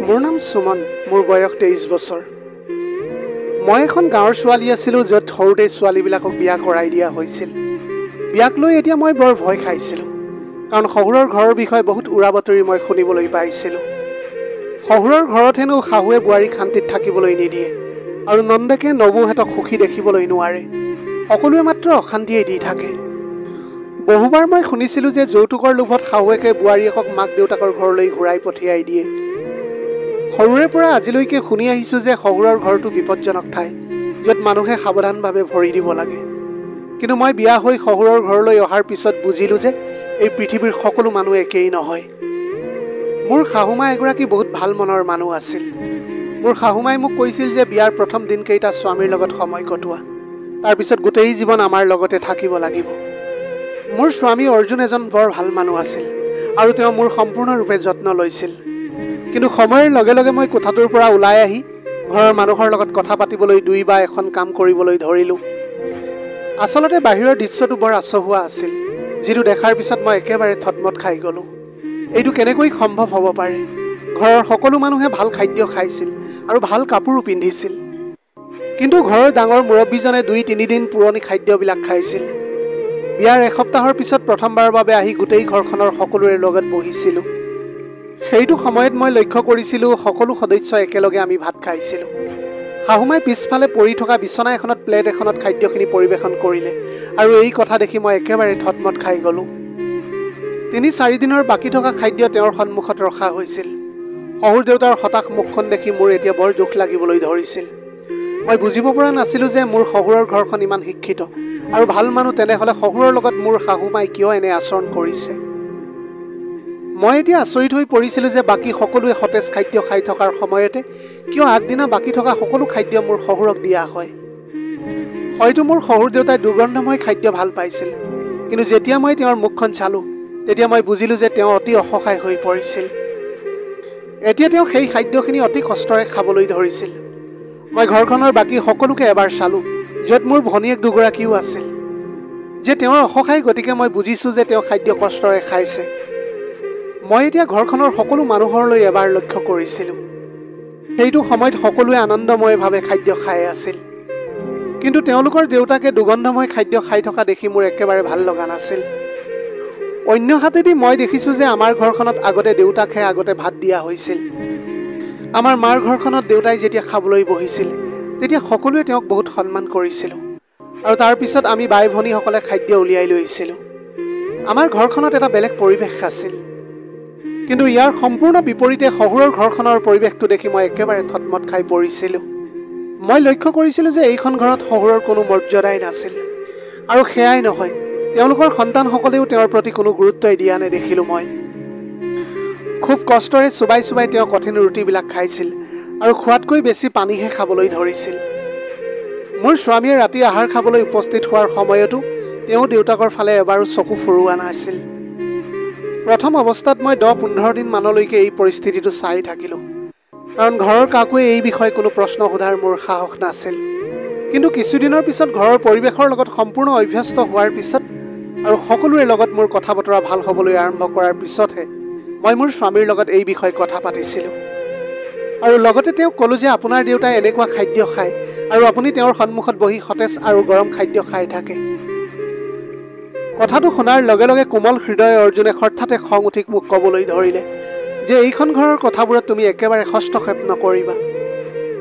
মোৰ নাম সুমন, মোৰ বয়স 23 বছৰ। মই এখন গাঁৱৰ ছোৱালী আছিলোঁ য'ত সৰুতে ছোৱালীবিলাকক বিয়া কৰাই দিয়া হৈছিল। বিয়াক লৈ এতিয়া মই বৰ ভয় খাইছিলোঁ, কাৰণ শহুৰৰ ঘৰৰ বিষয়ে বহুত উৰা বাতৰি মই শুনিবলৈ পাইছিলোঁ। শহুৰৰ ঘৰত হেনো শাহুৱে বোৱাৰীক শান্তিত থাকিবলৈ নিদিয়ে, আৰু নন্দেকে নবৌহঁতক সুখী দেখিবলৈ নোৱাৰে। সকলোৱে মাত্ৰ অশান্তিয়ে দি থাকে। বহুবাৰ মই শুনিছিলোঁ যে যৌতুকৰ লোভত শাহুৱেকে বোৱাৰীয়েকক মাক দেউতাকৰ ঘৰলৈ ঘূৰাই পঠিয়াই দিয়ে। সৰুৰে পৰা আজিলৈকে শুনি আহিছোঁ যে শহুৰৰ ঘৰটো বিপদজনক ঠাই, য'ত মানুহে সাৱধানভাৱে ভৰি দিব লাগে। কিন্তু মই বিয়া হৈ শহুৰৰ ঘৰলৈ অহাৰ পিছত বুজিলোঁ যে এই পৃথিৱীৰ সকলো মানুহ একেই নহয়। মোৰ শাহুমা এগৰাকী বহুত ভাল মনৰ মানুহ আছিল। মোৰ শাহুমাই মোক কৈছিল যে বিয়াৰ প্ৰথম দিনকেইটা স্বামীৰ লগত সময় কটোৱা, তাৰপিছত গোটেই জীৱন আমাৰ লগতে থাকিব লাগিব। মোৰ স্বামী অৰ্জুন এজন বৰ ভাল মানুহ আছিল, আৰু তেওঁ মোৰ সম্পূৰ্ণৰূপে যত্ন লৈছিল। কিন্তু সময়ৰ লগে লগে মই কোঠাটোৰ পৰা ওলাই আহি ঘৰৰ মানুহৰ লগত কথা পাতিবলৈ দুই বা এখন কাম কৰিবলৈ ধৰিলোঁ। আচলতে বাহিৰৰ দৃশ্যটো বৰ আচহুৱা আছিল, যিটো দেখাৰ পিছত মই একেবাৰে থতমত খাই গ'লোঁ। এইটো কেনেকৈ সম্ভৱ হ'ব পাৰে? ঘৰৰ সকলো মানুহে ভাল খাদ্য খাইছিল আৰু ভাল কাপোৰো পিন্ধিছিল, কিন্তু ঘৰৰ ডাঙৰ মুৰব্বীজনে 2-3 দিন পুৰণি খাদ্যবিলাক খাইছিল। বিয়াৰ এসপ্তাহৰ পিছত প্ৰথমবাৰৰ বাবে আহি গোটেই ঘৰখনৰ সকলোৰে লগত বহিছিলোঁ। সেইটো সময়ত মই লক্ষ্য কৰিছিলোঁ সকলো সদস্য একেলগে আমি ভাত খাইছিলোঁ। শাহুমাই পিছফালে পৰি থকা বিচনা এখনত প্লেট এখনত খাদ্যখিনি পৰিৱেশন কৰিলে, আৰু এই কথা দেখি মই একেবাৰে থতমত খাই গ'লোঁ। 3-4 দিনৰ বাকী থকা খাদ্য তেওঁৰ সন্মুখত ৰখা হৈছিল। শহুৰ দেউতাৰ হতাশ মুখখন দেখি মোৰ এতিয়া বৰ দুখ লাগিবলৈ ধৰিছিল। মই বুজিব পৰা নাছিলোঁ যে মোৰ শহুৰৰ ঘৰখন ইমান শিক্ষিত আৰু ভাল মানুহ, তেনেহ'লে শহুৰৰ লগত মোৰ শাহুমাই কিয় এনে আচৰণ কৰিছে? মই এতিয়া আচৰিত হৈ পৰিছিলোঁ যে বাকী সকলোৱে সতেজ খাদ্য খাই থকাৰ সময়তে কিয় আগদিনা বাকী থকা সকলো খাদ্য মোৰ শহুৰক দিয়া হয়। হয়তো মোৰ শহুৰ দেউতাই দুৰ্গন্ধময় খাদ্য ভাল পাইছিল, কিন্তু যেতিয়া মই তেওঁৰ মুখখন চালোঁ, তেতিয়া মই বুজিলোঁ যে তেওঁ অতি অসহায় হৈ পৰিছিল। এতিয়া তেওঁ সেই খাদ্যখিনি অতি কষ্টৰে খাবলৈ ধৰিছিল। মই ঘৰখনৰ বাকী সকলোকে এবাৰ চালোঁ, য'ত মোৰ ভনীয়েক দুগৰাকীও আছিল। যে তেওঁৰ অসহায়, গতিকে মই বুজিছোঁ যে তেওঁ খাদ্য কষ্টৰে খাইছে। মই এতিয়া ঘৰখনৰ সকলো মানুহলৈ এবাৰ লক্ষ্য কৰিছিলোঁ। সেইটো সময়ত সকলোৱে আনন্দময়ভাৱে খাদ্য খাই আছিল, কিন্তু তেওঁলোকৰ দেউতাকে দুৰ্গন্ধময় খাদ্য খাই থকা দেখি মোৰ একেবাৰে ভাল লগা নাছিল। অন্য হাতেদি মই দেখিছোঁ যে আমাৰ ঘৰখনত আগতে দেউতাকহে আগতে ভাত দিয়া হৈছিল। আমাৰ মাৰ ঘৰখনত দেউতাই যেতিয়া খাবলৈ বহিছিল, তেতিয়া সকলোৱে তেওঁক বহুত সন্মান কৰিছিলোঁ, আৰু তাৰপিছত আমি বাই ভনীসকলে খাদ্য উলিয়াই লৈছিলোঁ। আমাৰ ঘৰখনত এটা বেলেগ পৰিৱেশ আছিল, কিন্তু ইয়াৰ সম্পূৰ্ণ বিপৰীতে শহুৰৰ ঘৰখনৰ পৰিৱেশটো দেখি মই একেবাৰে থতমত খাই পৰিছিলোঁ। মই লক্ষ্য কৰিছিলোঁ যে এইখন ঘৰত শহুৰৰ কোনো মৰ্যাদাই নাছিল, আৰু সেয়াই নহয়, তেওঁলোকৰ সন্তানসকলেও তেওঁৰ প্ৰতি কোনো গুৰুত্বই দিয়া নেদেখিলোঁ মই। খুব কষ্টৰে চুবাই চুবাই তেওঁ কঠিন ৰুটিবিলাক খাইছিল, আৰু খোৱাতকৈ বেছি পানীহে খাবলৈ ধৰিছিল। মোৰ স্বামীয়ে ৰাতি আহাৰ খাবলৈ উপস্থিত হোৱাৰ সময়তো তেওঁ দেউতাকৰ ফালে এবাৰো চকু ফুৰোৱা নাছিল। প্ৰথম অৱস্থাত মই 10-15 দিন মানলৈকে এই পৰিস্থিতিটো চাই থাকিলোঁ, কাৰণ ঘৰৰ কাকোৱে এই বিষয়ে কোনো প্ৰশ্ন সোধাৰ মোৰ সাহস নাছিল। কিন্তু কিছুদিনৰ পিছত ঘৰৰ পৰিৱেশৰ লগত সম্পূৰ্ণ অভ্যস্ত হোৱাৰ পিছত আৰু সকলোৰে লগত মোৰ কথা বতৰা ভাল হ'বলৈ আৰম্ভ কৰাৰ পিছতহে মই মোৰ স্বামীৰ লগত এই বিষয়ে কথা পাতিছিলোঁ। আৰু লগতে তেওঁক ক'লোঁ যে আপোনাৰ দেউতাই এনেকুৱা খাদ্য খায়, আৰু আপুনি তেওঁৰ সন্মুখত বহি সতেজ আৰু গৰম খাদ্য খাই থাকে। কথাটো শুনাৰ লগে লগে কোমল হৃদয় অৰ্জুনে হঠাতে খং উঠি মোক ক'বলৈ ধৰিলে যে এইখন ঘৰৰ কথাবোৰত তুমি একেবাৰে হস্তক্ষেপ নকৰিবা,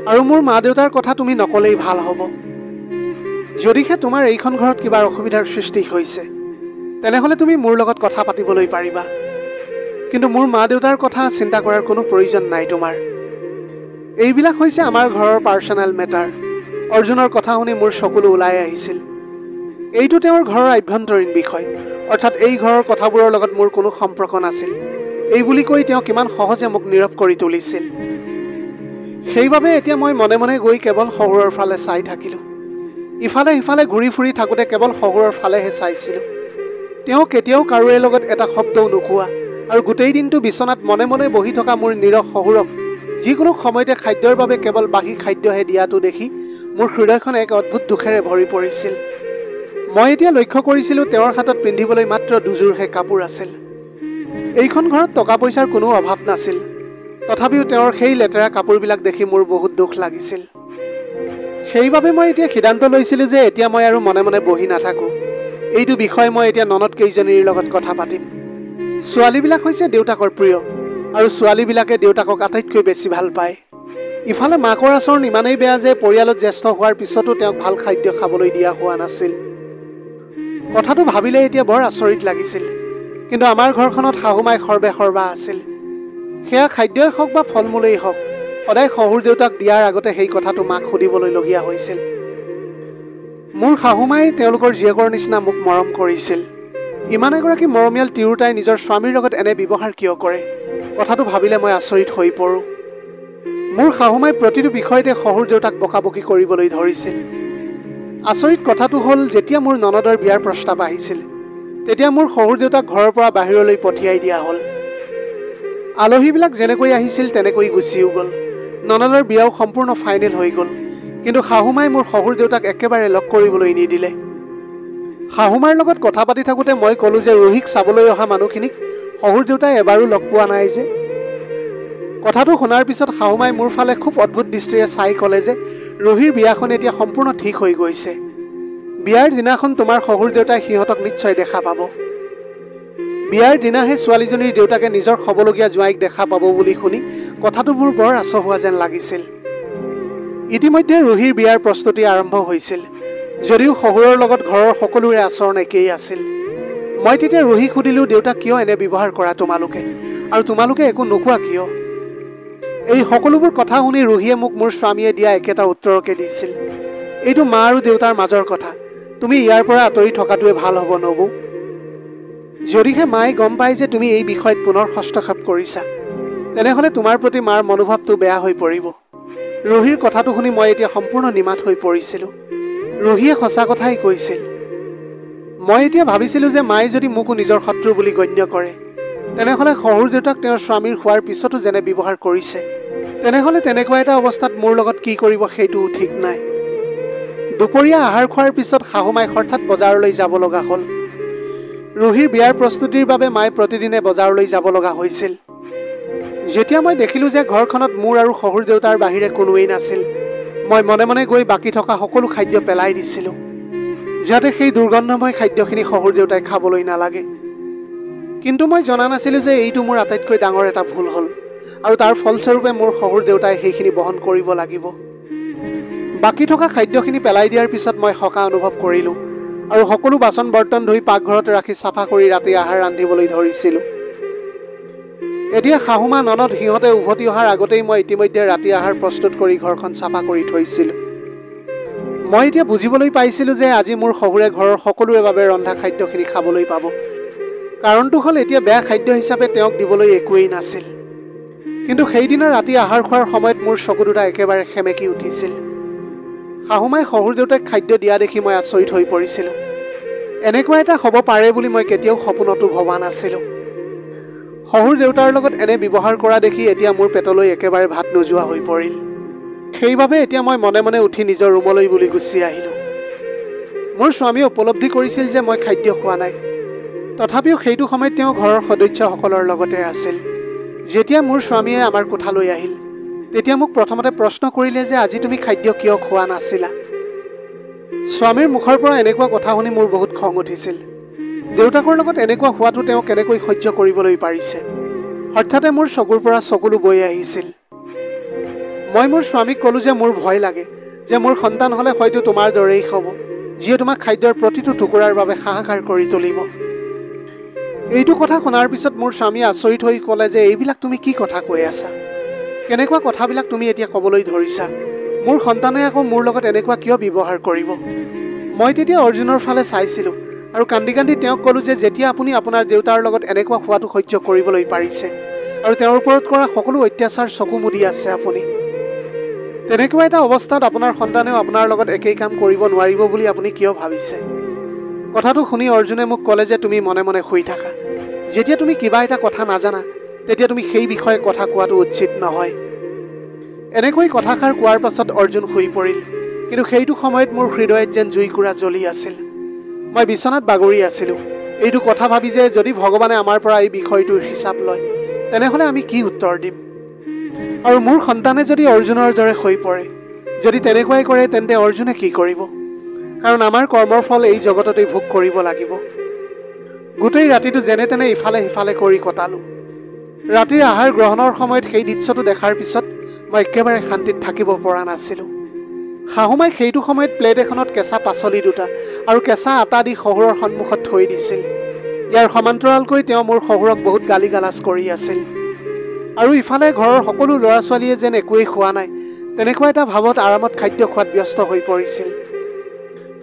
আৰু মোৰ মা দেউতাৰ কথা তুমি নক'লেই ভাল হ'ব। যদিহে তোমাৰ এইখন ঘৰত কিবা অসুবিধাৰ সৃষ্টি হৈছে, তেনেহ'লে তুমি মোৰ লগত কথা পাতিবলৈ পাৰিবা, কিন্তু মোৰ মা দেউতাৰ কথা চিন্তা কৰাৰ কোনো প্ৰয়োজন নাই তোমাৰ। এইবিলাক হৈছে আমাৰ ঘৰৰ পাৰ্চনেল মেটাৰ। অৰ্জুনৰ কথা শুনি মোৰ চকুলো ওলাই আহিছিল। এইটো তেওঁৰ ঘৰৰ আভ্যন্তৰীণ বিষয়, অৰ্থাৎ এই ঘৰৰ কথাবোৰৰ লগত মোৰ কোনো সম্পৰ্ক নাছিল। এই বুলি কৈ তেওঁ কিমান সহজে মোক নীৰৱ কৰি তুলিছিল। সেইবাবে এতিয়া মই মনে মনে গৈ কেৱল শহুৰৰ ফালে চাই থাকিলোঁ। ইফালে সিফালে ঘূৰি ফুৰি থাকোঁতে কেৱল শহুৰৰ ফালেহে চাইছিলোঁ। তেওঁ কেতিয়াও কাৰোৰে লগত এটা শব্দও নোকোৱা আৰু গোটেই দিনটো বিচনাত মনে মনে বহি থকা মোৰ নীৰৱ শহুৰক যিকোনো সময়তে খাদ্যৰ বাবে কেৱল বাকী খাদ্যহে দিয়াটো দেখি মোৰ হৃদয়খন এক অদ্ভুত দুখেৰে ভৰি পৰিছিল। মই এতিয়া লক্ষ্য কৰিছিলোঁ তেওঁৰ হাতত পিন্ধিবলৈ মাত্ৰ দুযোৰহে কাপোৰ আছিল। এইখন ঘৰত টকা পইচাৰ কোনো অভাৱ নাছিল, তথাপিও তেওঁৰ সেই লেতেৰা কাপোৰবিলাক দেখি মোৰ বহুত দুখ লাগিছিল। সেইবাবে মই এতিয়া সিদ্ধান্ত লৈছিলোঁ যে এতিয়া মই আৰু মনে মনে বহি নাথাকোঁ। এইটো বিষয়ে মই এতিয়া ননদ কেইজনীৰ লগত কথা পাতিম। ছোৱালীবিলাক হৈছে দেউতাকৰ প্ৰিয়, আৰু ছোৱালীবিলাকে দেউতাকক আটাইতকৈ বেছি ভাল পায়। ইফালে মাকৰ আচৰণ ইমানেই বেয়া যে পৰিয়ালত জ্যেষ্ঠ হোৱাৰ পিছতো তেওঁক ভাল খাদ্য খাবলৈ দিয়া হোৱা নাছিল। কথাটো ভাবিলে এতিয়া বৰ আচৰিত লাগিছিল। কিন্তু আমাৰ ঘৰখনত শাহুমাই সৰ্বে আছিল। সেয়া খাদ্যই হওক বা ফল মূলেই হওক, সদায় শহুৰ দেউতাক দিয়াৰ আগতে সেই কথাটো মাক সুধিবলৈলগীয়া হৈছিল। মোৰ শাহুমাই তেওঁলোকৰ জীয়েকৰ নিচিনা মোক মৰম কৰিছিল। ইমান এগৰাকী মৰমীয়াল তিৰোতাই নিজৰ স্বামীৰ লগত এনে ব্যৱহাৰ কিয় কৰে? কথাটো ভাবিলে মই আচৰিত হৈ পৰোঁ। মোৰ শাহুমাই প্ৰতিটো বিষয়তে শহুৰ দেউতাক বকাবকি কৰিবলৈ ধৰিছিল। আচৰিত কথাটো হ'ল, যেতিয়া মোৰ ননদৰ বিয়াৰ প্ৰস্তাৱ আহিছিল, তেতিয়া মোৰ শহুৰ দেউতাক ঘৰৰ পৰা বাহিৰলৈ পঠিয়াই দিয়া হ'ল। আলহীবিলাক যেনেকৈ আহিছিল তেনেকৈ গুচিও গ'ল। ননদৰ বিয়াও সম্পূৰ্ণ ফাইনেল হৈ গ'ল। কিন্তু শাহুমাই মোৰ শহুৰ দেউতাক একেবাৰে লগ কৰিবলৈ নিদিলে। শাহুমাৰ লগত কথা পাতি থাকোঁতে মই ক'লোঁ যে ৰুহিক চাবলৈ অহা মানুহখিনিক শহুৰ দেউতাই এবাৰো লগ পোৱা নাই যে। কথাটো শুনাৰ পিছত শাহুমাই মোৰ ফালে খুব অদ্ভুত দৃষ্টিৰে চাই ক'লে যে ৰুহিৰ বিয়াখন এতিয়া সম্পূৰ্ণ ঠিক হৈ গৈছে। বিয়াৰ দিনাখন তোমাৰ শহুৰ দেউতাই সিহঁতক নিশ্চয় দেখা পাব। বিয়াৰ দিনাহে ছোৱালীজনীৰ দেউতাকে নিজৰ হ'বলগীয়া জোঁৱাইক দেখা পাব বুলি শুনি কথাটো মোৰ বৰ আচহুৱা যেন লাগিছিল। ইতিমধ্যে ৰুহিৰ বিয়াৰ প্ৰস্তুতি আৰম্ভ হৈছিল, যদিও শহুৰৰ লগত ঘৰৰ সকলোৰে আচৰণ একেই আছিল। মই তেতিয়া ৰুহিক সুধিলোঁ, দেউতাক কিয় এনে ব্যৱহাৰ কৰা তোমালোকে, আৰু তোমালোকে একো নোকোৱা কিয়? এই সকলোবোৰ কথা শুনি ৰুহিয়ে মোক মোৰ স্বামীয়ে দিয়া একেটা উত্তৰকে দিছিল, এইটো মা আৰু দেউতাৰ মাজৰ কথা, তুমি ইয়াৰ পৰা আঁতৰি থকাটোৱে ভাল হ'ব নবৌ। যদিহে মায়ে গম পায় যে তুমি এই বিষয়ত পুনৰ হস্তক্ষেপ কৰিছা, তেনেহ'লে তোমাৰ প্ৰতি মাৰ মনোভাৱটো বেয়া হৈ পৰিব। ৰুহিৰ কথাটো শুনি মই এতিয়া সম্পূৰ্ণ নিমাত হৈ পৰিছিলোঁ। ৰুহিয়ে সঁচা কথাই কৈছিল। মই এতিয়া ভাবিছিলোঁ যে মায়ে যদি মোকো নিজৰ শত্ৰু বুলি গণ্য কৰে, তেনেহ'লে শহুৰ দেউতাক তেওঁৰ স্বামীৰ হোৱাৰ পিছতো যেনে ব্যৱহাৰ কৰিছে, তেনেহ'লে তেনেকুৱা এটা অৱস্থাত মোৰ লগত কি কৰিব সেইটোও ঠিক নাই। দুপৰীয়া আহাৰ খোৱাৰ পিছত শাহুমাই হঠাৎ বজাৰলৈ যাব লগা হ'ল। ৰুহিৰ বিয়াৰ প্ৰস্তুতিৰ বাবে মায়ে প্ৰতিদিনে বজাৰলৈ যাব লগা হৈছিল। যেতিয়া মই দেখিলোঁ যে ঘৰখনত মোৰ আৰু শহুৰ দেউতাৰ বাহিৰে কোনোৱেই নাছিল, মই মনে মনে গৈ বাকী থকা সকলো খাদ্য পেলাই দিছিলোঁ, যাতে সেই দুৰ্গন্ধময় খাদ্যখিনি শহুৰ দেউতাই খাবলৈ নালাগে। কিন্তু মই জনা নাছিলোঁ যে এইটো মোৰ আটাইতকৈ ডাঙৰ এটা ভুল হ'ল, আৰু তাৰ ফলস্বৰূপে মোৰ শহুৰ দেউতাই সেইখিনি বহন কৰিব লাগিব। বাকী থকা খাদ্যখিনি পেলাই দিয়াৰ পিছত মই সকাহ অনুভৱ কৰিলোঁ, আৰু সকলো বাচন বৰ্তন ধুই পাকঘৰত ৰাখি চাফা কৰি ৰাতি আহাৰ ৰান্ধিবলৈ ধৰিছিলোঁ। এতিয়া শাহুমা ননদ সিহঁতে উভতি অহাৰ আগতেই মই ইতিমধ্যে ৰাতি আহাৰ প্ৰস্তুত কৰি ঘৰখন চাফা কৰি থৈছিলোঁ। মই এতিয়া বুজিবলৈ পাইছিলোঁ যে আজি মোৰ শহুৰে ঘৰৰ সকলোৰে বাবে ৰন্ধা খাদ্যখিনি খাবলৈ পাব। কাৰণটো হ'ল এতিয়া বেয়া খাদ্য হিচাপে তেওঁক দিবলৈ একোৱেই নাছিল। কিন্তু সেইদিনা ৰাতি আহাৰ খোৱাৰ সময়ত মোৰ চকু দুটা একেবাৰে সেমেকি উঠিছিল। শাহুমাই শহুৰ দেউতাক খাদ্য দিয়া দেখি মই আচৰিত হৈ পৰিছিলোঁ। এনেকুৱা এটা হ'ব পাৰে বুলি মই কেতিয়াও সপোনতো ভবা নাছিলোঁ। শহুৰ দেউতাৰ লগত এনে ব্যৱহাৰ কৰা দেখি এতিয়া মোৰ পেটলৈ একেবাৰে ভাত নোযোৱা হৈ পৰিল। সেইবাবে এতিয়া মই মনে মনে উঠি নিজৰ ৰুমলৈ বুলি গুচি আহিলোঁ। মোৰ স্বামীয়ে উপলব্ধি কৰিছিল যে মই খাদ্য খোৱা নাই। তথাপিও সেইটো সময়ত তেওঁ ঘৰৰ সদস্যসকলৰ লগতে আছিল। যেতিয়া মোৰ স্বামীয়ে আমাৰ কোঠালৈ আহিল, তেতিয়া মোক প্ৰথমতে প্ৰশ্ন কৰিলে যে আজি তুমি খাদ্য কিয় খোৱা নাছিলা। স্বামীৰ মুখৰ পৰা এনেকুৱা কথা শুনি মোৰ বহুত খং উঠিছিল। দেউতাকৰ লগত এনেকুৱা হোৱাটো তেওঁ কেনেকৈ সহ্য কৰিবলৈ পাৰিছে। হঠাতে মোৰ চকুৰ পৰা চকুলো বৈ আহিছিল। মই মোৰ স্বামীক ক'লোঁ যে মোৰ ভয় লাগে যে মোৰ সন্তান হ'লে হয়তো তোমাৰ দৰেই হ'ব, যিয়ে তোমাক খাদ্যৰ প্ৰতিটো টুকুৰাৰ বাবে হাহাকাৰ কৰি তুলিব। এইটো কথা শুনাৰ পিছত মোৰ স্বামীয়ে আচৰিত হৈ ক'লে যে এইবিলাক তুমি কি কথা কৈ আছা? কেনেকুৱা কথাবিলাক তুমি এতিয়া ক'বলৈ ধৰিছা? মোৰ সন্তানে আকৌ মোৰ লগত এনেকুৱা কিয় ব্যৱহাৰ কৰিব? মই তেতিয়া অৰ্জুনৰ ফালে চাইছিলোঁ আৰু কান্দি কান্দি তেওঁক ক'লোঁ যে যেতিয়া আপুনি আপোনাৰ দেউতাৰ লগত এনেকুৱা হোৱাটো সহ্য কৰিবলৈ পাৰিছে আৰু তেওঁৰ ওপৰত কৰা সকলো অত্যাচাৰ চকু মুদি আছে আপুনি, তেনেকুৱা এটা অৱস্থাত আপোনাৰ সন্তানেও আপোনাৰ লগত একেই কাম কৰিব নোৱাৰিব বুলি আপুনি কিয় ভাবিছে? কথাটো শুনি অৰ্জুনে মোক ক'লে যে তুমি মনে মনে শুই থাকা। যেতিয়া তুমি কিবা এটা কথা নাজানা, তেতিয়া তুমি সেই বিষয়ে কথা কোৱাটো উচিত নহয়। এনেকৈ কথাষাৰ কোৱাৰ পাছত অৰ্জুন শুই পৰিল। কিন্তু সেইটো সময়ত মোৰ হৃদয়ত যেন জুইকুৰা জ্বলি আছিল। মই বিচনাত বাগৰি আছিলোঁ, এইটো কথা ভাবি যে যদি ভগৱানে আমাৰ পৰা এই বিষয়টোৰ হিচাপ লয়, তেনেহ'লে আমি কি উত্তৰ দিম? আৰু মোৰ সন্তানে যদি অৰ্জুনৰ দৰে হৈ পৰে, যদি তেনেকুৱাই কৰে তেন্তে অৰ্জুনে কি কৰিব? কাৰণ আমাৰ কৰ্মৰ ফল এই জগততেই ভোগ কৰিব লাগিব। গোটেই ৰাতিটো যেনে তেনে ইফালে সিফালে কৰি কটালোঁ। ৰাতিৰ আহাৰ গ্ৰহণৰ সময়ত সেই দৃশ্যটো দেখাৰ পিছত মই একেবাৰে শান্তিত থাকিব পৰা নাছিলোঁ। শাহুমাই সেইটো সময়ত প্লেট এখনত কেঁচা পাচলি দুটা আৰু কেঁচা আটা দি শহুৰৰ সন্মুখত থৈ দিছিল। ইয়াৰ সমান্তৰালকৈ তেওঁ মোৰ শহুৰক বহুত গালি গালাজ কৰি আছিল। আৰু ইফালে ঘৰৰ সকলো ল'ৰা ছোৱালীয়ে যেন একোৱেই খোৱা নাই তেনেকুৱা এটা ভাৱত আৰামত খাদ্য খোৱাত ব্যস্ত হৈ পৰিছিল।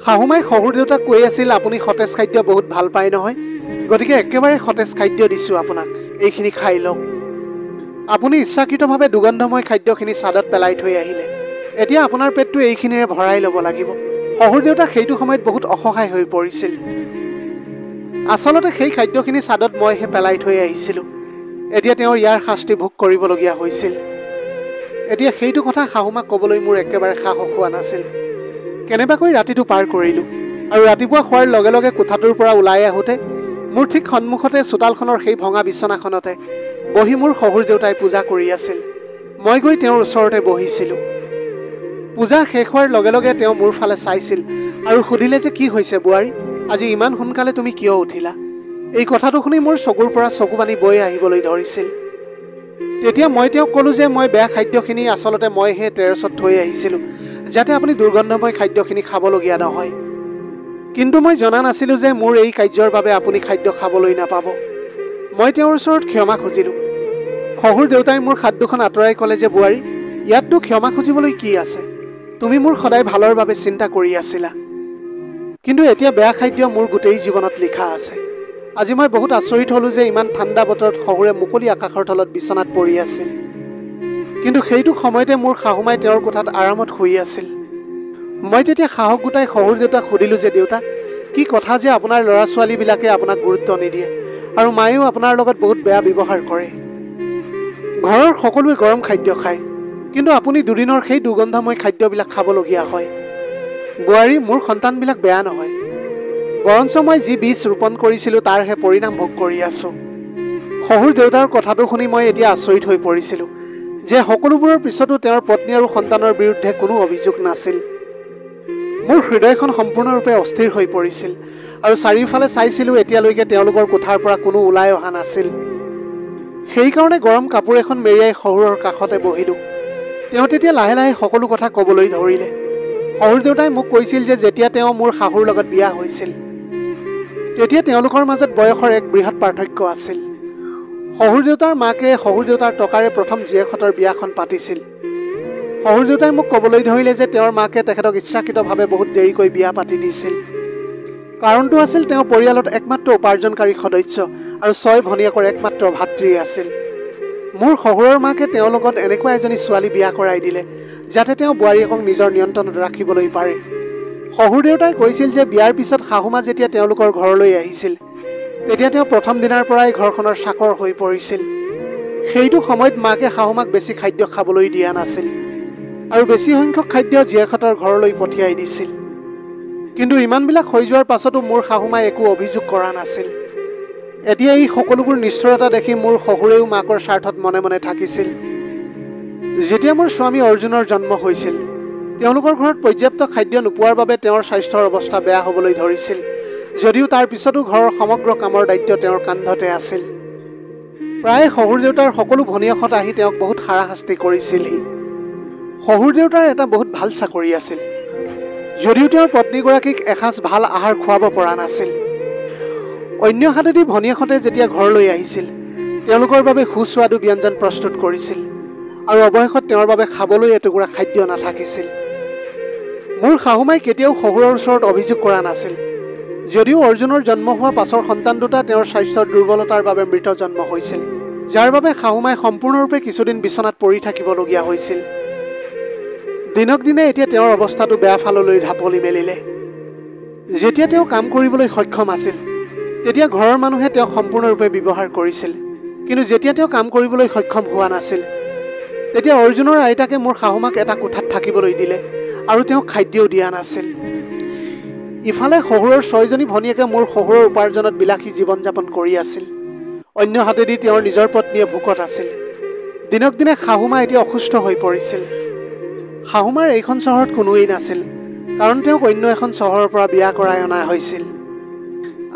শাহুমাই শহুৰ দেউতাক কৈ আছিল, আপুনি সতেজ খাদ্য বহুত ভাল পায় নহয়, গতিকে একেবাৰে সতেজ খাদ্য দিছোঁ আপোনাক, এইখিনি খাই লওক। আপুনি ইচ্ছাকৃতভাৱে দুৰ্গন্ধময় খাদ্যখিনি ছাদত পেলাই থৈ আহিলে, এতিয়া আপোনাৰ পেটটো এইখিনিৰে ভৰাই ল'ব লাগিব। শহুৰ দেউতা সেইটো সময়ত বহুত অসহায় হৈ পৰিছিল। আচলতে সেই খাদ্যখিনি ছাদত মইহে পেলাই থৈ আহিছিলোঁ। এতিয়া তেওঁৰ ইয়াৰ শাস্তি ভোগ কৰিবলগীয়া হৈছিল। এতিয়া সেইটো কথা শাহুমাক ক'বলৈ মোৰ একেবাৰে সাহস হোৱা নাছিল। কেনেবাকৈ ৰাতিটো পাৰ কৰিলোঁ আৰু ৰাতিপুৱা খোৱাৰ লগে লগে কোঠাটোৰ পৰা ওলাই আহোঁতে মোৰ ঠিক সন্মুখতে চোতালখনৰ সেই ভঙা বিচনাখনতে বহি মোৰ শহুৰ দেউতাই পূজা কৰি আছিল। মই গৈ তেওঁৰ ওচৰতে বহিছিলোঁ। পূজা শেষ হোৱাৰ লগে লগে তেওঁ মোৰ ফালে চাইছিল আৰু সুধিলে যে, কি হৈছে বোৱাৰী, আজি ইমান সোনকালে তুমি কিয় উঠিলা? এই কথাটো শুনি মোৰ চকুৰ পৰা চকু পানী বৈ আহিবলৈ ধৰিছিল। তেতিয়া মই তেওঁক ক'লোঁ যে মই বেয়া খাদ্যখিনি আচলতে মইহে টেৰেছত থৈ আহিছিলোঁ, যাতে আপুনি দুৰ্গন্ধময় খাদ্যখিনি খাবলগীয়া নহয়। কিন্তু মই জনা নাছিলোঁ যে মোৰ এই কাৰ্যৰ বাবে আপুনি খাদ্য খাবলৈ নাপাব। মই তেওঁৰ ওচৰত ক্ষমা খুজিলোঁ। শহুৰ দেউতাই মোৰ হাত দুখন আঁতৰাই ক'লে যে, বোৱাৰী, ইয়াততো ক্ষমা খুজিবলৈ কি আছে? তুমি মোৰ সদায় ভালৰ বাবে চিন্তা কৰি আছিলা। কিন্তু এতিয়া বেয়া খাদ্য মোৰ গোটেই জীৱনত লিখা আছে। আজি মই বহুত আচৰিত হ'লোঁ যে ইমান ঠাণ্ডা বতৰত শহুৰে মুকলি আকাশৰ তলত বিচনাত পৰি আছিল। কিন্তু সেইটো সময়তে মোৰ শাহুমাই তেওঁৰ কোঠাত আৰামত শুই আছিল। মই তেতিয়া সাহস গোটাই শহুৰ দেউতাক সুধিলোঁ যে, দেউতা, কি কথা যে আপোনাৰ ল'ৰা ছোৱালীবিলাকে আপোনাক গুৰুত্ব নিদিয়ে আৰু মায়েও আপোনাৰ লগত বহুত বেয়া ব্যৱহাৰ কৰে। ঘৰৰ সকলোৱে গৰম খাদ্য খায়, কিন্তু আপুনি দুদিনৰ সেই দুৰ্গন্ধময় খাদ্যবিলাক খাবলগীয়া হয়। বোৱাৰী, মোৰ সন্তানবিলাক বেয়া নহয়, বৰঞ্চ মই যি বীজ ৰোপণ কৰিছিলোঁ তাৰহে পৰিণাম ভোগ কৰি আছোঁ। শহুৰ দেউতাৰ কথাটো শুনি মই এতিয়া আচৰিত হৈ পৰিছিলোঁ যে সকলোবোৰৰ পিছতো তেওঁৰ পত্নী আৰু সন্তানৰ বিৰুদ্ধে কোনো অভিযোগ নাছিল। মোৰ হৃদয়খন সম্পূৰ্ণৰূপে অস্থিৰ হৈ পৰিছিল আৰু চাৰিওফালে চাইছিলোঁ, এতিয়ালৈকে তেওঁলোকৰ কোঠাৰ পৰা কোনো ওলাই অহা নাছিল। সেইকাৰণে গৰম কাপোৰ এখন মেৰিয়াই শহুৰৰ কাষতে বহিলোঁ। তেওঁ তেতিয়া লাহে লাহে সকলো কথা ক'বলৈ ধৰিলে। শহুৰ দেউতাই মোক কৈছিল যে যেতিয়া তেওঁ মোৰ শাহুৰ লগত বিয়া হৈছিল তেতিয়া তেওঁলোকৰ মাজত বয়সৰ এক বৃহৎ পাৰ্থক্য আছিল। শহুৰ দেউতাৰ মাকে শহুৰ দেউতাৰ টকাৰে প্ৰথম জীয়েকহঁতৰ বিয়াখন পাতিছিল। শহুৰ দেউতাই মোক ক'বলৈ ধৰিলে যে তেওঁৰ মাকে তেখেতক ইচ্ছাকৃতভাৱে বহুত দেৰিকৈ বিয়া পাতি দিছিল। কাৰণটো আছিল তেওঁ পৰিয়ালত একমাত্ৰ উপাৰ্জনকাৰী সদস্য আৰু 6 ভনীয়েকৰ একমাত্ৰ ভাতৃ আছিল। মোৰ শহুৰৰ মাকে তেওঁৰ লগত এনেকুৱা এজনী ছোৱালী বিয়া কৰাই দিলে যাতে তেওঁ বোৱাৰীয়েকক নিজৰ নিয়ন্ত্ৰণত ৰাখিবলৈ পাৰে। শহুৰ দেউতাই কৈছিল যে বিয়াৰ পিছত শাহুমা যেতিয়া তেওঁলোকৰ ঘৰলৈ আহিছিল তেতিয়া তেওঁ প্ৰথম দিনাৰ পৰাই ঘৰখনৰ চাকৰ হৈ পৰিছিল। সেইটো সময়ত মাকে শাহুমাক বেছি খাদ্য খাবলৈ দিয়া নাছিল আৰু বেছি সংখ্যক খাদ্য জীয়েকহঁতৰ ঘৰলৈ পঠিয়াই দিছিল। কিন্তু ইমানবিলাক হৈ যোৱাৰ পাছতো মোৰ শাহুমাই একো অভিযোগ কৰা নাছিল। এতিয়া এই সকলোবোৰ নিষ্ঠুৰতা দেখি মোৰ শহুৰেও মাকৰ স্বাৰ্থত মনে মনে থাকিছিল। যেতিয়া মোৰ স্বামী অৰ্জুনৰ জন্ম হৈছিল তেওঁলোকৰ ঘৰত পৰ্যাপ্ত খাদ্য নোপোৱাৰ বাবে তেওঁৰ স্বাস্থ্যৰ অৱস্থা বেয়া হ'বলৈ ধৰিছিল, যদিও তাৰ পিছতো ঘৰৰ সমগ্ৰ কামৰ দায়িত্ব তেওঁৰ কান্ধতে আছিল। প্ৰায় শহুৰ দেউতাৰ সকলো ভনীয়েকহঁত আহি তেওঁক বহুত হাৰাশাস্তি কৰিছিলহি। শহুৰ দেউতাৰ এটা বহুত ভাল চাকৰি আছিল, যদিও তেওঁৰ পত্নীগৰাকীক এসাঁজ ভাল আহাৰ খুৱাব পৰা নাছিল। অন্য হাতেদি ভনীয়েকহঁতে যেতিয়া ঘৰলৈ আহিছিল তেওঁলোকৰ বাবে সুস্বাদু ব্যঞ্জন প্ৰস্তুত কৰিছিল আৰু অৱশেষত তেওঁৰ বাবে খাবলৈ এটুকুৰা খাদ্য নাথাকিছিল। মোৰ শাহুমাই কেতিয়াও শহুৰৰ ওচৰত অভিযোগ কৰা নাছিল, যদিও অৰ্জুনৰ জন্ম হোৱা পাছৰ সন্তান দুটা তেওঁৰ স্বাস্থ্যৰ দুৰ্বলতাৰ বাবে মৃত জন্ম হৈছিল, যাৰ বাবে শাহুমাই সম্পূৰ্ণৰূপে কিছুদিন বিচনাত পৰি থাকিবলগীয়া হৈছিল। দিনক দিনে এতিয়া তেওঁৰ অৱস্থাটো বেয়া ফাললৈ ঢাপলি মেলিলে। যেতিয়া তেওঁ কাম কৰিবলৈ সক্ষম আছিল তেতিয়া ঘৰৰ মানুহে তেওঁক সম্পূৰ্ণৰূপে ব্যৱহাৰ কৰিছিল, কিন্তু যেতিয়া তেওঁ কাম কৰিবলৈ সক্ষম হোৱা নাছিল তেতিয়া অৰ্জুনৰ আইতাকে মোৰ শাহুমাক এটা কোঠাত থাকিবলৈ দিলে আৰু তেওঁক খাদ্যও দিয়া নাছিল। ইফালে শহুৰৰ 6জনী ভনীয়েকে মোৰ শহুৰৰ উপাৰ্জনত বিলাসী জীৱন যাপন কৰি আছিল। অন্য হাতেদি তেওঁৰ নিজৰ পত্নীয়ে ভোকত আছিল। দিনক দিনে শাহুমা এতিয়া অসুস্থ হৈ পৰিছিল। শাহুমাৰ এইখন চহৰত কোনোৱেই নাছিল, কাৰণ তেওঁক অন্য এখন চহৰৰ পৰা বিয়া কৰাই অনা হৈছিল।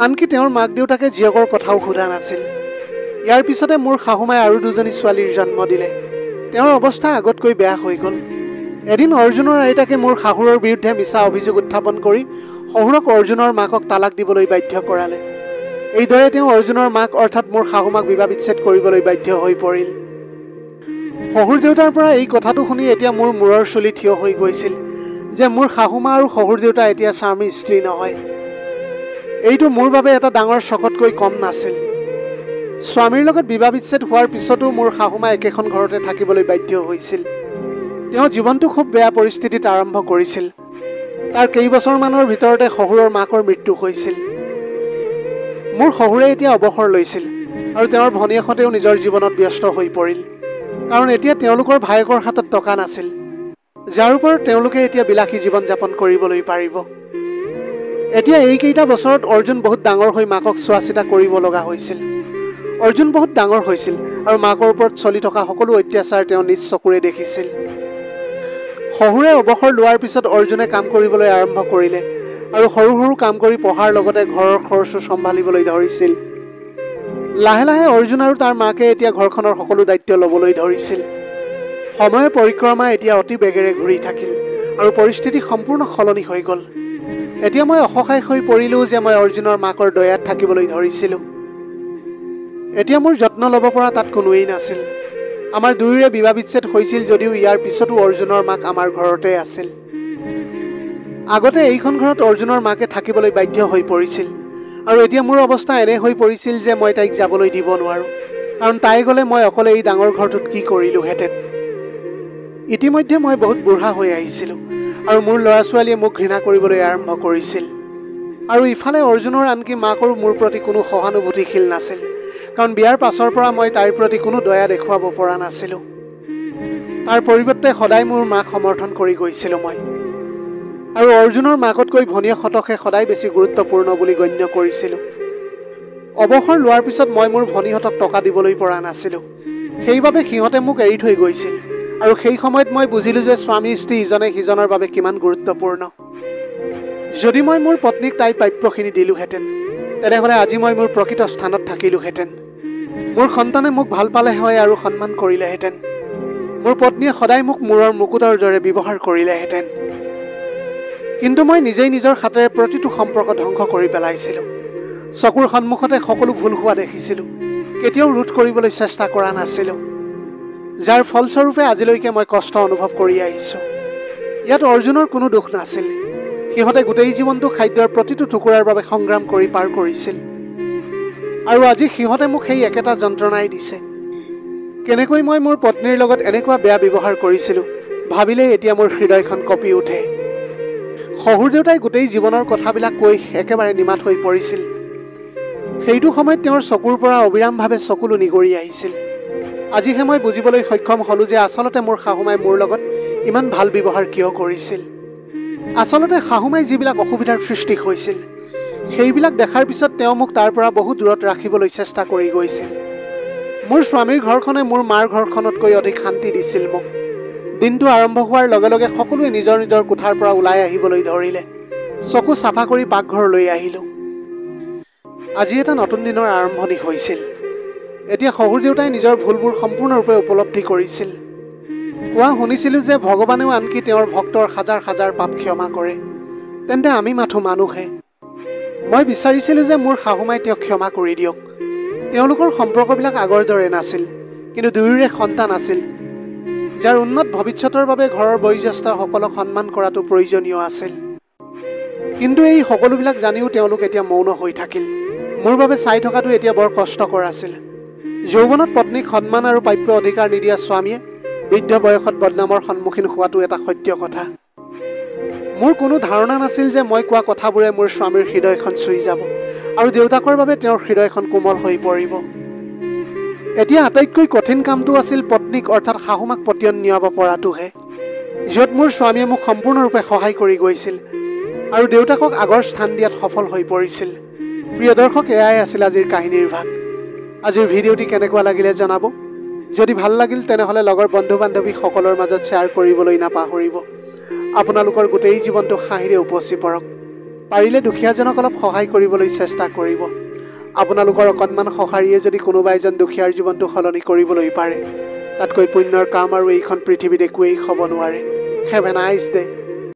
আনকি তেওঁৰ মাক দেউতাকে জীয়েকৰ কথাও সোধা নাছিল। ইয়াৰ পিছতে মোৰ শাহুমাই আৰু দুজনী ছোৱালীৰ জন্ম দিলে। তেওঁৰ অৱস্থা আগতকৈ বেয়া হৈ গ'ল। এদিন অৰ্জুনৰ আইতাকে মোৰ শাহুৰৰ বিৰুদ্ধে মিছা অভিযোগ উত্থাপন কৰি শহুৰক অৰ্জুনৰ মাকক তালাক দিবলৈ বাধ্য কৰালে। এইদৰে তেওঁ অৰ্জুনৰ মাক অৰ্থাৎ মোৰ শাহুমাক বিবাহ বিচ্ছেদ কৰিবলৈ বাধ্য হৈ পৰিল। শহুৰ দেউতাৰ পৰা এই কথাটো শুনি এতিয়া মোৰ মূৰৰ চুলি থিয় হৈ গৈছিল যে মোৰ শাহুমা আৰু শহুৰ দেউতা এতিয়া স্বামী স্ত্ৰী নহয়। এইটো মোৰ বাবে এটা ডাঙৰ চকতকৈ কম নাছিল। স্বামীৰ লগত বিবাহ বিচ্ছেদ হোৱাৰ পিছতো মোৰ শাহুমা একেখন ঘৰতে থাকিবলৈ বাধ্য হৈছিল। তেওঁ জীৱনটো খুব বেয়া পৰিস্থিতিত আৰম্ভ কৰিছিল। তাৰ কেইবছৰমানৰ ভিতৰতে শহুৰৰ মাকৰ মৃত্যু হৈছিল। মোৰ শহুৰে এতিয়া অৱসৰ লৈছিল আৰু তেওঁৰ ভনীয়েকহঁতেও নিজৰ জীৱনত ব্যস্ত হৈ পৰিল, কাৰণ এতিয়া তেওঁলোকৰ ভায়েকৰ হাতত টকা নাছিল, যাৰ ওপৰত তেওঁলোকে এতিয়া বিলাসী জীৱন যাপন কৰিবলৈ পাৰিব। এতিয়া এইকেইটা বছৰত অৰ্জুন বহুত ডাঙৰ হৈ মাকক চোৱা চিতা কৰিব লগা হৈছিল। অৰ্জুন বহুত ডাঙৰ হৈছিল আৰু মাকৰ ওপৰত চলি থকা সকলো অত্যাচাৰ তেওঁ নিজ চকুৰে দেখিছিল। শহুৰে অৱসৰ লোৱাৰ পিছত অৰ্জুনে কাম কৰিবলৈ আৰম্ভ কৰিলে আৰু সৰু সৰু কাম কৰি পঢ়াৰ লগতে ঘৰৰ খৰচো চম্ভালিবলৈ ধৰিছিল। লাহে লাহে অৰ্জুন আৰু তাৰ মাকে এতিয়া ঘৰখনৰ সকলো দায়িত্ব ল'বলৈ ধৰিছিল। সময়ৰ পৰিক্ৰমা এতিয়া অতি বেগেৰে ঘূৰি থাকিল আৰু পৰিস্থিতি সম্পূৰ্ণ সলনি হৈ গ'ল। এতিয়া মই অসহায় হৈ পৰিলোঁ যে মই অৰ্জুনৰ মাকৰ দয়াত থাকিবলৈ ধৰিছিলোঁ। এতিয়া মোৰ যত্ন ল'ব পৰা তাত কোনোৱেই নাছিল। আমাৰ দুয়োৰে বিবাহ বিচ্ছেদ হৈছিল যদিও ইয়াৰ পিছতো অৰ্জুনৰ মাক আমাৰ ঘৰতে আছিল। আগতে এইখন ঘৰত অৰ্জুনৰ মাকে থাকিবলৈ বাধ্য হৈ পৰিছিল আৰু এতিয়া মোৰ অৱস্থা এনে হৈ পৰিছিল যে মই তাইক যাবলৈ দিব নোৱাৰোঁ, কাৰণ তাই গ'লে মই অকলে এই ডাঙৰ ঘৰটোত কি কৰিলোঁহেঁতেন। ইতিমধ্যে মই বহুত বুঢ়া হৈ আহিছিলোঁ আৰু মোৰ ল'ৰা ছোৱালীয়ে মোক ঘৃণা কৰিবলৈ আৰম্ভ কৰিছিল। আৰু ইফালে অৰ্জুনৰ আনকি মাকৰো মোৰ প্ৰতি কোনো সহানুভূতিশীল নাছিল, কাৰণ বিয়াৰ পাছৰ পৰা মই তাইৰ প্ৰতি কোনো দয়া দেখুৱাব পৰা নাছিলোঁ। তাৰ পৰিৱৰ্তে সদায় মোৰ মাক সমৰ্থন কৰি গৈছিলোঁ মই। আৰু অৰ্জুনৰ মাকতকৈ ভনীয়েকহঁতকহে সদায় বেছি গুৰুত্বপূৰ্ণ বুলি গণ্য কৰিছিলোঁ। অৱসৰ লোৱাৰ পিছত মই মোৰ ভনীহঁতক টকা দিবলৈ পৰা নাছিলোঁ, সেইবাবে সিহঁতে মোক এৰি থৈ গৈছিল। আৰু সেই সময়ত মই বুজিলোঁ যে স্বামী স্ত্ৰী ইজনে সিজনৰ বাবে কিমান গুৰুত্বপূৰ্ণ। যদি মই মোৰ পত্নীক তাইৰ প্ৰাপ্যখিনি দিলোঁহেঁতেন, তেনেহ'লে আজি মই মোৰ প্ৰকৃত স্থানত থাকিলোঁহেঁতেন। মোৰ সন্তানে মোক ভাল পালে হয় আৰু সন্মান কৰিলেহেঁতেন। মোৰ পত্নীয়ে সদায় মোক মূৰৰ মুকুটৰ দৰে ব্যৱহাৰ কৰিলেহেঁতেন। কিন্তু মই নিজেই নিজৰ হাতেৰে প্ৰতিটো সম্পৰ্ক ধ্বংস কৰি পেলাইছিলোঁ। চকুৰ সন্মুখতে সকলো ভুল হোৱা দেখিছিলোঁ, কেতিয়াও ৰোধ কৰিবলৈ চেষ্টা কৰা নাছিলোঁ, যাৰ ফলস্বৰূপে আজিলৈকে মই কষ্ট অনুভৱ কৰি আহিছোঁ। ইয়াত অৰ্জুনৰ কোনো দোষ নাছিল। সিহঁতে গোটেই জীৱনটো খাদ্যৰ প্ৰতিটো টুকুৰাৰ বাবে সংগ্ৰাম কৰি পাৰ কৰিছিল, আৰু আজি সিহঁতে মোক সেই একেটা যন্ত্ৰণাই দিছে। কেনেকৈ মই মোৰ পত্নীৰ লগত এনেকুৱা বেয়া ব্যৱহাৰ কৰিছিলোঁ ভাবিলেই এতিয়া মোৰ হৃদয়খন কঁপি উঠে। শহুৰ দেউতাই গোটেই জীৱনৰ কথাবিলাক কৈ একেবাৰে নিমাত হৈ পৰিছিল। সেইটো সময়ত তেওঁৰ চকুৰ পৰা অবিৰামভাৱে চকুলো নিগৰি আহিছিল। আজিহে মই বুজিবলৈ সক্ষম হ'লোঁ যে আচলতে মোৰ শাহুমাই মোৰ লগত ইমান ভাল ব্যৱহাৰ কিয় কৰিছিল। আচলতে শাহুমাই যিবিলাক অসুবিধাৰ সৃষ্টি হৈছিল, সেইবিলাক দেখাৰ পিছত তেওঁ মোক তাৰ পৰা বহু দূৰত ৰাখিবলৈ চেষ্টা কৰি গৈছিল। মোৰ স্বামীৰ ঘৰখনে মোৰ মাৰ ঘৰখনতকৈ অধিক শান্তি দিছিল মোক। দিনটো আৰম্ভ হোৱাৰ লগে লগে সকলোৱে নিজৰ নিজৰ কোঠাৰ পৰা ওলাই আহিবলৈ ধৰিলে। চকু চাফা কৰি পাকঘৰলৈ আহিলোঁ। আজি এটা নতুন দিনৰ আৰম্ভণি হৈছিল। এতিয়া শহুৰ দেউতাই নিজৰ ভুলবোৰ সম্পূৰ্ণৰূপে উপলব্ধি কৰিছিল। কোৱা শুনিছিলোঁ যে ভগৱানেও আনকি তেওঁৰ ভক্তৰ হাজাৰ হাজাৰ পাপ ক্ষমা কৰে, তেন্তে আমি মাথো মানুহে। মই বিচাৰিছিলোঁ যে মোৰ শাহুমাই তেওঁক ক্ষমা কৰি দিয়ক। তেওঁলোকৰ সম্পৰ্কবিলাক আগৰ দৰে নাছিল, কিন্তু দুয়োৰে সন্তান আছিল, যাৰ উন্নত ভৱিষ্যতৰ বাবে ঘৰৰ বয়োজ্যেষ্ঠসকলক সন্মান কৰাটো প্ৰয়োজনীয় আছিল। কিন্তু এই সকলোবিলাক জানিও তেওঁলোক এতিয়া মৌন হৈ থাকিল। মোৰ বাবে চাই থকাটো এতিয়া বৰ কষ্টকৰ আছিল। যৌৱনত পত্নীক সন্মান আৰু প্ৰাপ্য অধিকাৰ নিদিয়া স্বামীয়ে বৃদ্ধ বয়সত বদনামৰ সন্মুখীন হোৱাটো এটা সত্য কথা। মোৰ কোনো ধাৰণা নাছিল যে মই কোৱা কথাবোৰে মোৰ স্বামীৰ হৃদয়খন চুই যাব আৰু দেউতাকৰ বাবে তেওঁৰ হৃদয়খন কোমল হৈ পৰিব। এতিয়া আটাইতকৈ কঠিন কামটো আছিল পত্নীক অৰ্থাৎ শাহুমাক পতিয়ন নিয়াব পৰাটোহে, য'ত মোৰ স্বামীয়ে মোক সম্পূৰ্ণৰূপে সহায় কৰি গৈছিল আৰু দেউতাকক আগৰ স্থান দিয়াত সফল হৈ পৰিছিল। প্ৰিয় দৰ্শক, এয়াই আছিল আজিৰ কাহিনীৰ ভাগ। আজিৰ ভিডিঅ'টি কেনেকুৱা লাগিলে জনাব। যদি ভাল লাগিল তেনেহ'লে লগৰ বন্ধু বান্ধৱীসকলৰ মাজত শ্বেয়াৰ কৰিবলৈ নাপাহৰিব। আপোনালোকৰ গোটেই জীৱনটো হাঁহিৰে উপচি পৰক। পাৰিলে দুখীয়াজনক অলপ সহায় কৰিবলৈ চেষ্টা কৰিব। আপোনালোকৰ অকণমান সঁহাৰিয়ে যদি কোনোবা এজন দুখীয়াৰ জীৱনটো সলনি কৰিবলৈ পাৰে, তাতকৈ পুণ্যৰ কাম আৰু এইখন পৃথিৱীত একোৱেই হ'ব নোৱাৰে। Have a nice day.